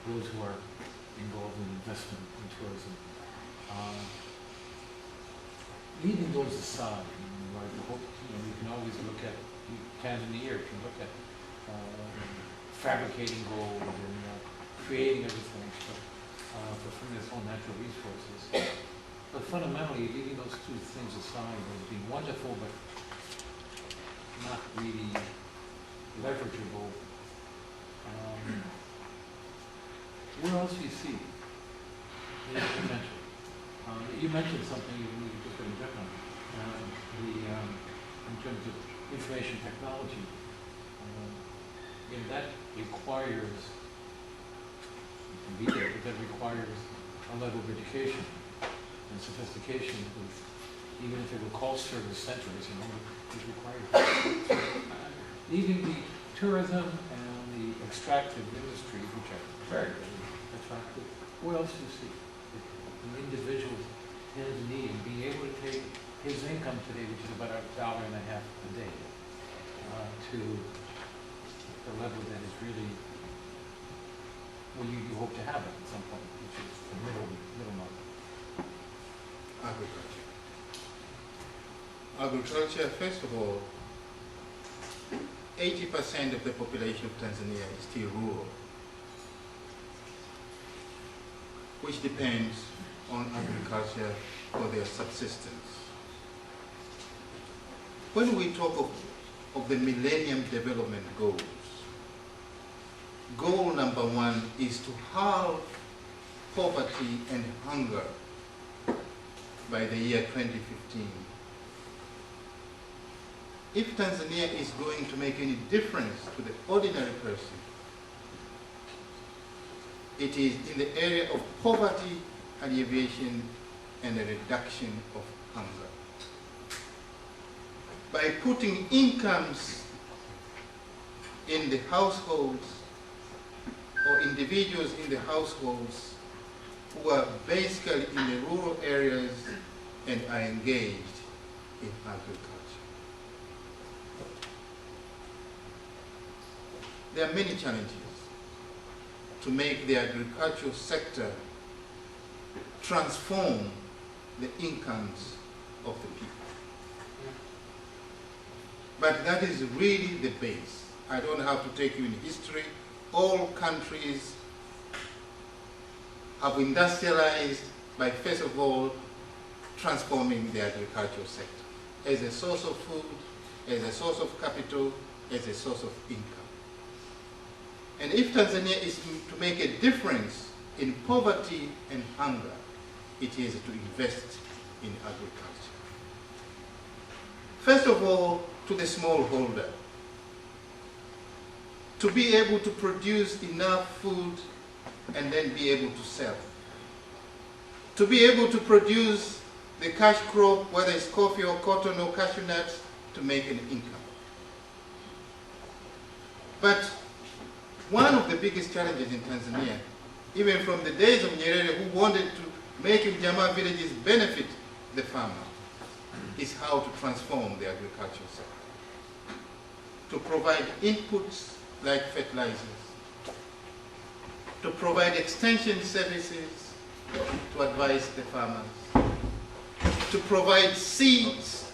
those who are involved in investment in tourism. Leaving those aside, right, you can always look at Tanzania, you can look at fabricating gold and creating everything from its own natural resources. But fundamentally, leaving those two things aside as being wonderful but not really leverageable, where else do you see the potential? You mentioned something you just got to check on, in terms of information technology. That requires, you can be there, but that requires a level of education and sophistication, even if it were call service centers, it requires. Even the tourism and the extractive industries, which are very, very attractive, what else do you see? An individual Tanzanian being able to take his income today, which is about $1.50 a day, to the level that is really where you hope to have it at some point, which is the middle market. Agriculture. Agriculture, first of all, 80% of the population of Tanzania is still rural, which depends on agriculture for their subsistence. When we talk of the Millennium Development Goals, goal number 1 is to halve poverty and hunger by the year 2015. If Tanzania is going to make any difference to the ordinary person, it is in the area of poverty alleviation and a reduction of hunger. By putting incomes in the households or individuals in the households who are basically in the rural areas and are engaged in agriculture. There are many challenges to make the agricultural sector transform the incomes of the people. But that is really the base. I don't have to take you in history. All countries have industrialized by, first of all, transforming the agricultural sector as a source of food, as a source of capital, as a source of income. And if Tanzania is to make a difference in poverty and hunger, it is to invest in agriculture. First of all, to the smallholder, to be able to produce enough food and then be able to sell. To be able to produce the cash crop, whether it's coffee or cotton or cashew nuts, to make an income. But one of the biggest challenges in Tanzania, even from the days of Nyerere, who wanted to make Ujamaa villages benefit the farmer, is how to transform the agricultural sector. To provide inputs like fertilizers, to provide extension services to advise the farmers, to provide seeds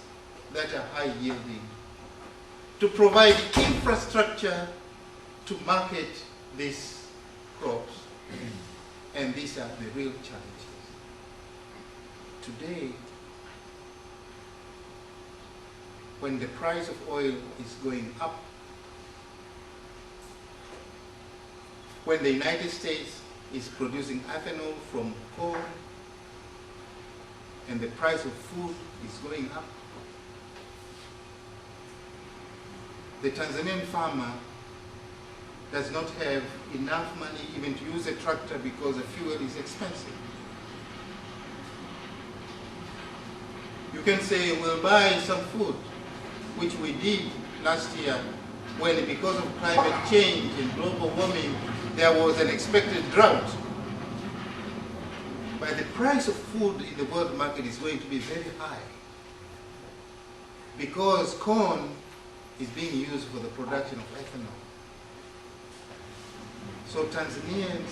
that are high yielding, to provide infrastructure to market these crops. And these are the real challenges. Today, when the price of oil is going up, when the United States is producing ethanol from corn, and the price of food is going up, the Tanzanian farmer does not have enough money even to use a tractor because the fuel is expensive. You can say, we'll buy some food, which we did last year when, because of climate change and global warming, there was an expected drought. But the price of food in the world market is going to be very high because corn is being used for the production of ethanol. So Tanzanians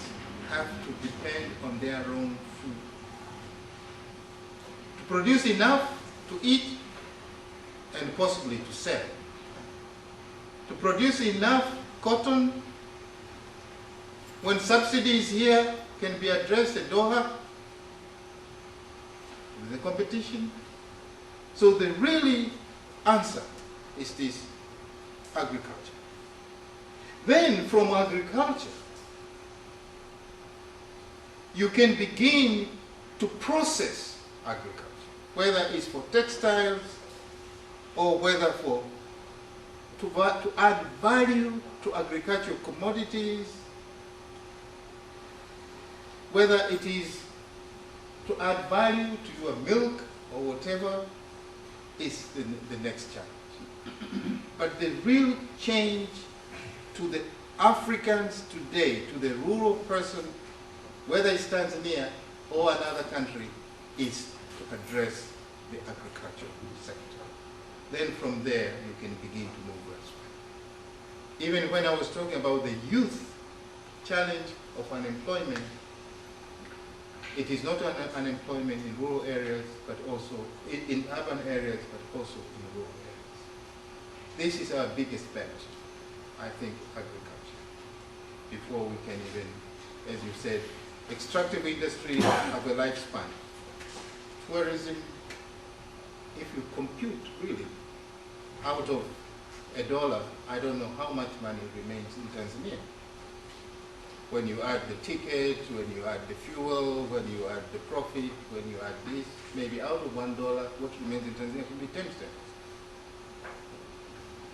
have to depend on their own food. To produce enough to eat and possibly to sell. To produce enough cotton when subsidies here can be addressed at Doha with the competition. So the really answer is this agriculture. Then from agriculture, you can begin to process agriculture, whether it's for textiles or whether to add value to agricultural commodities, whether it is to add value to your milk or whatever, is the next challenge. But the real change to the Africans today, to the rural person, whether it's Tanzania or another country, is to address the agricultural sector. Then from there, you can begin to move elsewhere. Even when I was talking about the youth challenge of unemployment, it is not an unemployment in rural areas, but also in urban areas, but also in rural areas. This is our biggest bet, I think, agriculture. Before we can even, as you said, extractive industries have a lifespan. Tourism, if you compute really, out of $1, I don't know how much money remains in Tanzania. When you add the ticket, when you add the fuel, when you add the profit, when you add this, maybe out of $1, what remains in Tanzania could be 10 cents.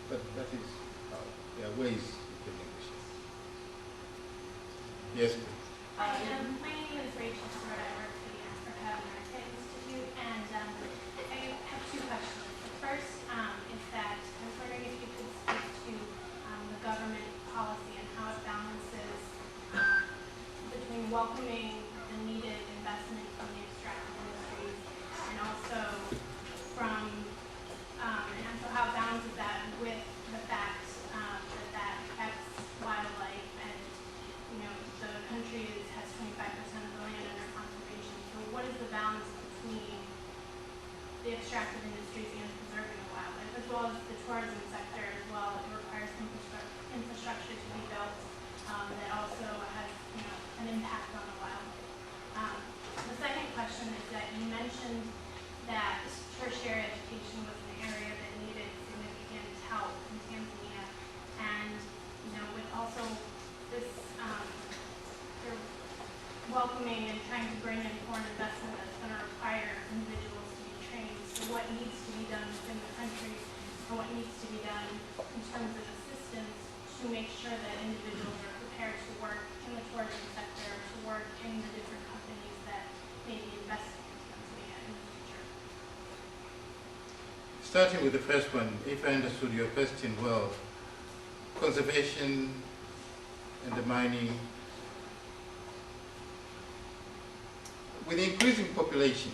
But that is how there are ways you can negotiate. Yes, please. Hi, my name is Rachel Stewart. I work for the Africa America Institute, and I have two questions. The first is that I was wondering if you could speak to the government policy and how it balances between welcoming the needed investment from the extractive industries and also how it balances that with the fact that affects wildlife and the country has 25% of the land under conservation. So what is the balance between the extractive industries and preserving the wildlife, as well as the tourism sector as well? It requires infrastructure to be built that also has an impact on the wildlife. The second question is that you mentioned that tertiary education was an area that needed significant help in Tanzania, and with also this welcoming and trying to bring in foreign investment that's going to require individuals to be trained. So what needs to be done within the country, and what needs to be done in terms of assistance to make sure that individuals are prepared to work in the tourism sector, to work in the different companies that may be investing in Tanzania in the future? Starting with the first one, if I understood your question well, conservation and the mining. With the increasing population,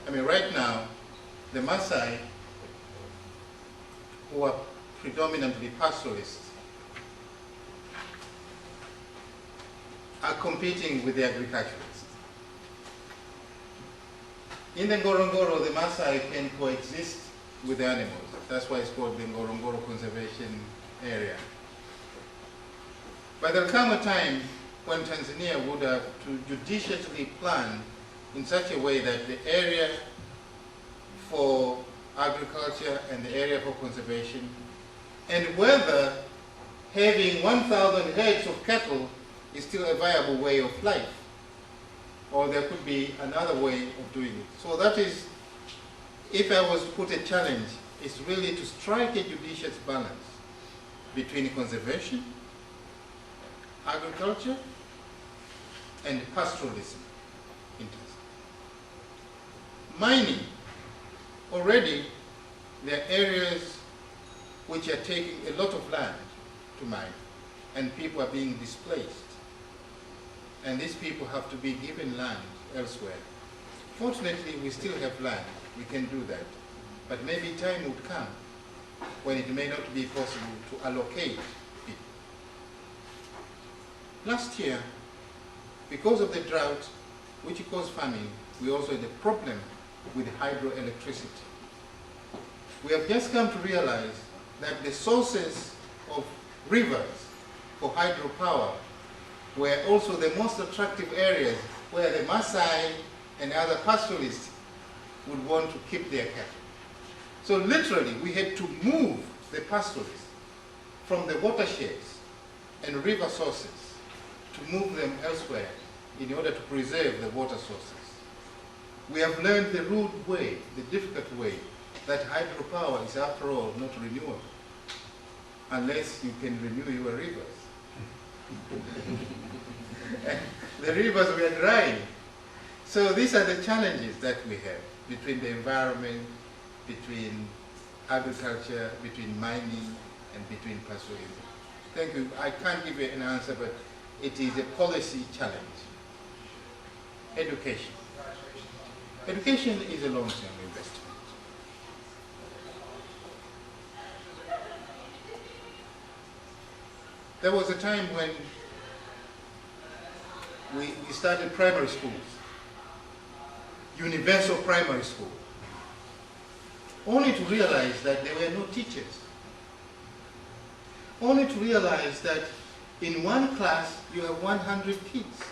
right now, the Maasai, who are predominantly pastoralists, are competing with the agriculturalists. In the Ngorongoro, the Maasai can coexist with the animals. That's why it's called the Ngorongoro Conservation Area. But there'll come a time when Tanzania would have to judiciously plan in such a way that the area for agriculture and the area for conservation, and whether having 1,000 heads of cattle is still a viable way of life, or there could be another way of doing it. So that is, if I was to put a challenge, it's really to strike a judicious balance between conservation, agriculture, and pastoralism in Tanzania. Mining, already there are areas which are taking a lot of land to mine, and people are being displaced. And these people have to be given land elsewhere. Fortunately, we still have land. We can do that. But maybe time would come when it may not be possible to allocate people. Last year, because of the drought, which caused famine, we also had a problem with hydroelectricity. We have just come to realize that the sources of rivers for hydropower were also the most attractive areas where the Maasai and other pastoralists would want to keep their cattle. So literally, we had to move the pastoralists from the watersheds and river sources to move them elsewhere in order to preserve the water sources. We have learned the rude way, the difficult way, that hydropower is after all not renewable, unless you can renew your rivers. And the rivers were drying. So these are the challenges that we have between the environment, between agriculture, between mining, and between pastoralism. Thank you. I can't give you an answer, but it is a policy challenge. Education. Education is a long-term investment. There was a time when we started primary schools, universal primary school, only to realize that there were no teachers. Only to realize that in one class you have 100 kids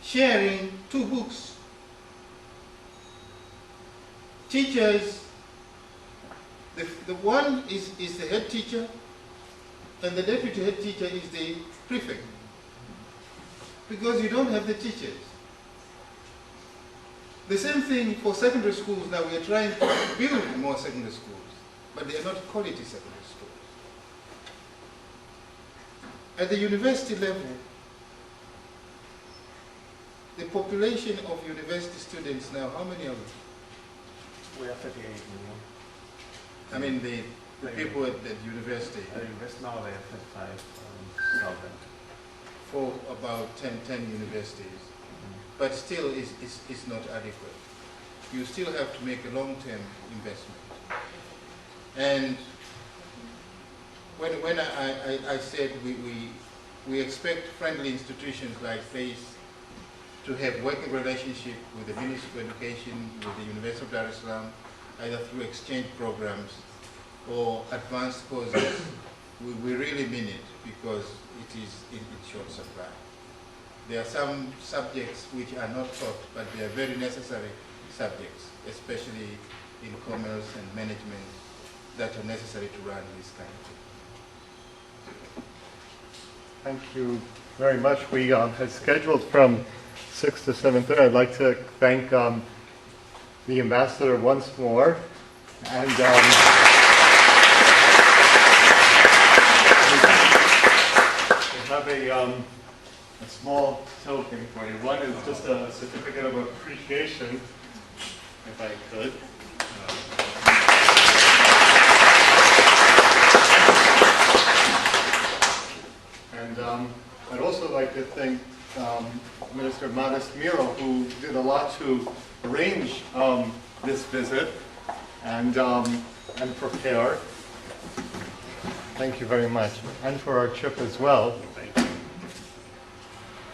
sharing 2 books. Teachers, the one is the head teacher, and the deputy head teacher is the prefect, because you don't have the teachers. The same thing for secondary schools. Now we are trying to build more secondary schools, but they are not quality secondary schools. At the university level, the population of university students now, how many of them? We have 38 million. I mean the people at the university. Now they have 55,000. For about 10 universities. But still it's not adequate. You still have to make a long-term investment. And when I said we expect friendly institutions like this to have working relationship with the Ministry of Education, with the University of Dar es Salaam, either through exchange programs or advanced courses, we really mean it, because it is in short supply. There are some subjects which are not taught, but they are very necessary subjects, especially in commerce and management, that are necessary to run this kind of thing. Thank you very much. We had scheduled from 6 to 7:30. I'd like to thank the ambassador once more, and we have a small token for you. One is just a certificate of appreciation, if I could. And I'd also like to thank Minister Modest Miro, who did a lot to arrange this visit and prepare. Thank you very much. And for our trip as well. Thank you.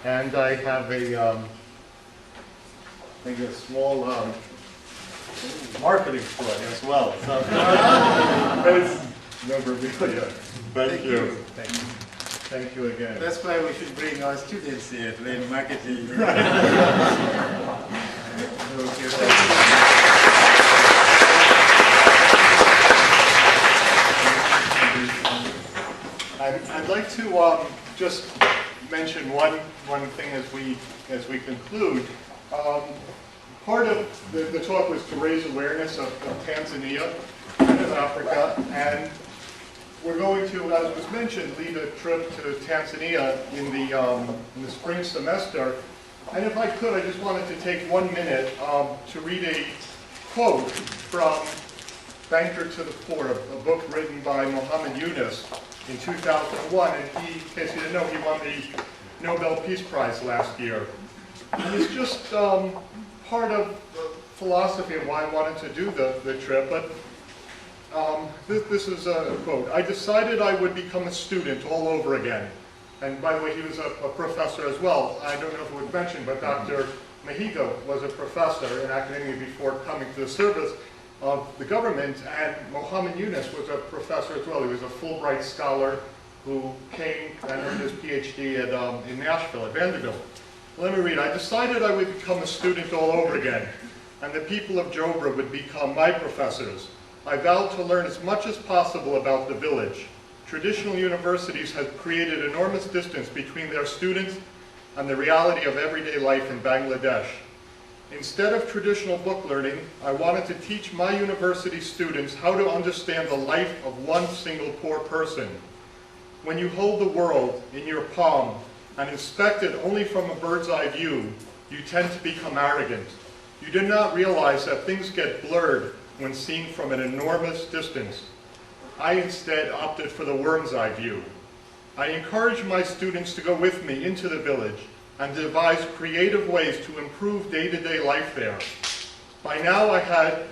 And I have a small marketing ploy as well. So, it's memorabilia. Thank you. Thank you. Thank you again. That's why we should bring our students here to learn marketing. I'd like to just mention one thing as we conclude. Part of the talk was to raise awareness of Tanzania and of Africa, and we're going to, as was mentioned, lead a trip to Tanzania in the spring semester. And if I could, I just wanted to take 1 minute to read a quote from Banker to the Poor, a book written by Muhammad Yunus in 2001. And he, in case you didn't know, he won the Nobel Peace Prize last year. And it's just part of the philosophy of why I wanted to do the trip. But this is a quote. "I decided I would become a student all over again. And by the way, he was a professor as well. I don't know if it was mentioned, but Dr. Mahiga was a professor in academia before coming to the service of the government, and Mohammed Yunus was a professor as well. He was a Fulbright scholar who came and earned his PhD in Nashville at Vanderbilt. Let me read. I decided I would become a student all over again, and the people of Jobra would become my professors. I vowed to learn as much as possible about the village. Traditional universities have created enormous distance between their students and the reality of everyday life in Bangladesh. Instead of traditional book learning, I wanted to teach my university students how to understand the life of one single poor person. When you hold the world in your palm and inspect it only from a bird's eye view, you tend to become arrogant. You do not realize that things get blurred when seen from an enormous distance. I instead opted for the worm's eye view. I encourage my students to go with me into the village and devise creative ways to improve day-to-day life there. By now I had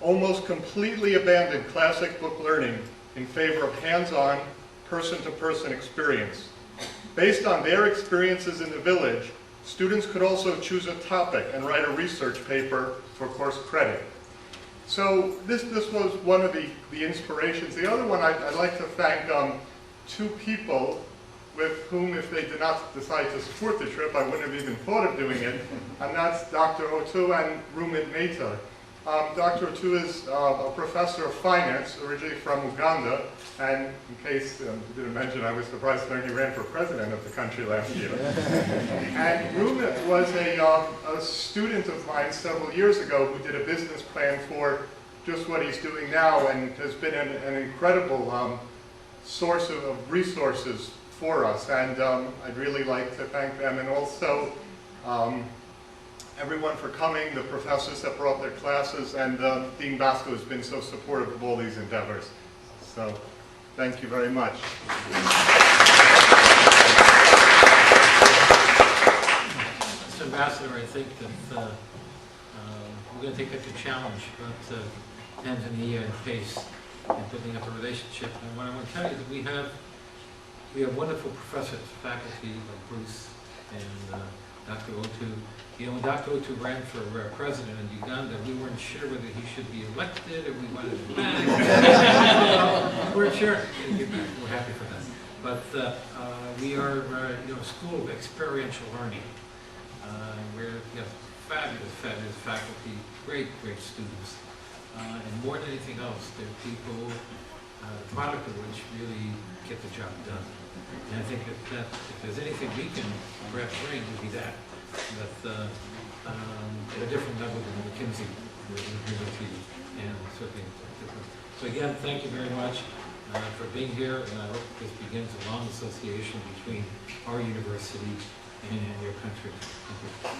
almost completely abandoned classic book learning in favor of hands-on, person-to-person experience. Based on their experiences in the village, students could also choose a topic and write a research paper for course credit. So this was one of the inspirations. The other one, I'd like to thank two people with whom, if they did not decide to support the trip, I wouldn't have even thought of doing it, and that's Dr. Otu and Rumit Mehta. Dr. Otu is a professor of finance, originally from Uganda, and in case you didn't mention, I was surprised to learn he ran for president of the country last year. And Rumit was a student of mine several years ago who did a business plan for just what he's doing now, and has been an incredible source of resources for us. And I'd really like to thank them, and also everyone for coming, the professors that brought their classes, and Dean Basco has been so supportive of all these endeavors. So, thank you very much. Mr. Ambassador, I think that we're going to take up the challenge that Tanzania and face in building up a relationship. And what I want to tell you is that we have wonderful professors, faculty like Bruce and Dr. Otu. You know, when Dr. Otu ran for president in Uganda, we weren't sure whether he should be elected or we wanted him back. We weren't sure. We're happy for that. But we are, a school of experiential learning. We have fabulous faculty, great students. And more than anything else, they're people, the product of which really get the job done. And I think that if there's anything we can perhaps bring, it would be that at a different level than McKinsey University, and certainly different. So again, thank you very much for being here, and I hope this begins a long association between our university and your country. Thank you.